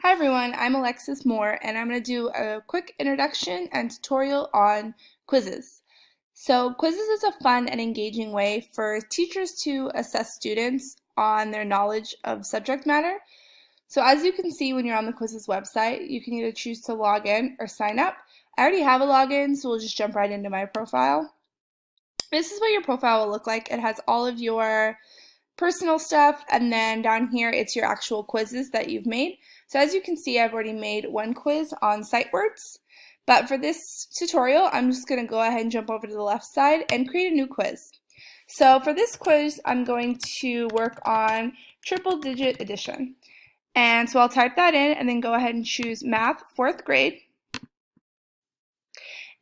Hi everyone, I'm Alexis Moore and I'm going to do a quick introduction and tutorial on Quizizz. So Quizizz is a fun and engaging way for teachers to assess students on their knowledge of subject matter. So as you can see when you're on the Quizizz website, you can either choose to log in or sign up. I already have a login, so we'll just jump right into my profile. This is what your profile will look like. It has all of your personal stuff, and then down here it's your actual quizzes that you've made. So as you can see, I've already made one quiz on sight words, but for this tutorial I'm just going to go ahead and jump over to the left side and create a new quiz. So for this quiz I'm going to work on triple digit addition, and so I'll type that in and then go ahead and choose math 4th grade.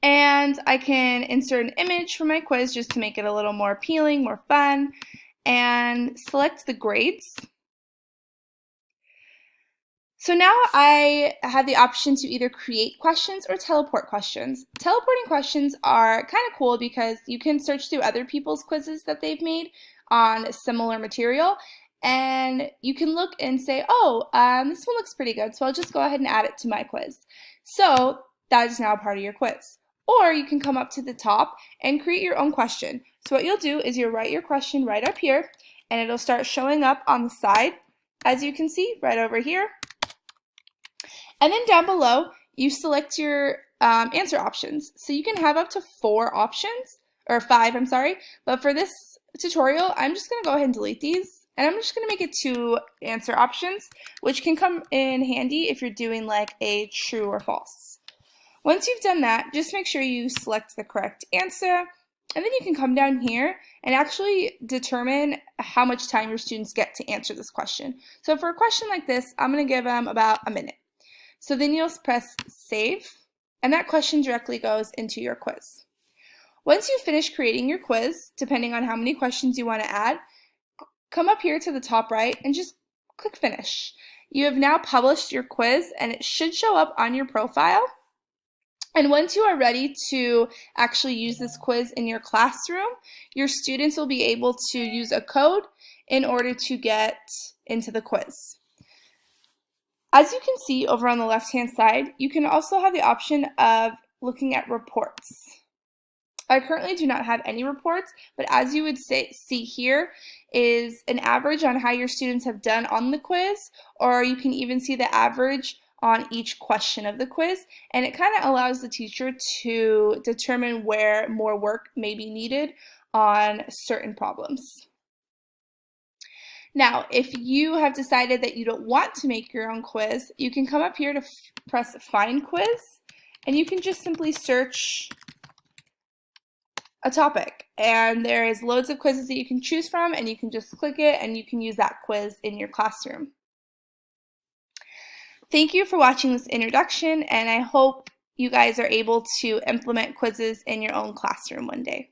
And I can insert an image for my quiz just to make it a little more appealing, more fun, and select the grades. So now I have the option to either create questions or teleport questions. Teleporting questions are kind of cool because you can search through other people's quizzes that they've made on similar material, and you can look and say, oh, this one looks pretty good, so I'll just go ahead and add it to my quiz. So that is now part of your quiz. Or you can come up to the top and create your own question. So what you'll do is you'll write your question right up here, and it'll start showing up on the side, as you can see right over here. And then down below, you select your answer options. So you can have up to 4 options, or 5, I'm sorry. But for this tutorial, I'm just going to go ahead and delete these. And I'm just going to make it 2 answer options, which can come in handy if you're doing like a true or false. Once you've done that, just make sure you select the correct answer, and then you can come down here and actually determine how much time your students get to answer this question. So for a question like this, I'm going to give them about a minute. So then you'll press save, and that question directly goes into your quiz. Once you finish creating your quiz, depending on how many questions you want to add, come up here to the top right and just click finish. You have now published your quiz, and it should show up on your profile. And once you are ready to actually use this quiz in your classroom, your students will be able to use a code in order to get into the quiz. As you can see over on the left-hand side, you can also have the option of looking at reports. I currently do not have any reports, but as you would see here is an average on how your students have done on the quiz, or you can even see the average on each question of the quiz, and it kind of allows the teacher to determine where more work may be needed on certain problems. Now, if you have decided that you don't want to make your own quiz, you can come up here to press Find Quiz, and you can just simply search a topic. And there is loads of quizzes that you can choose from, and you can just click it and you can use that quiz in your classroom. Thank you for watching this introduction, and I hope you guys are able to implement Quizizz in your own classroom one day.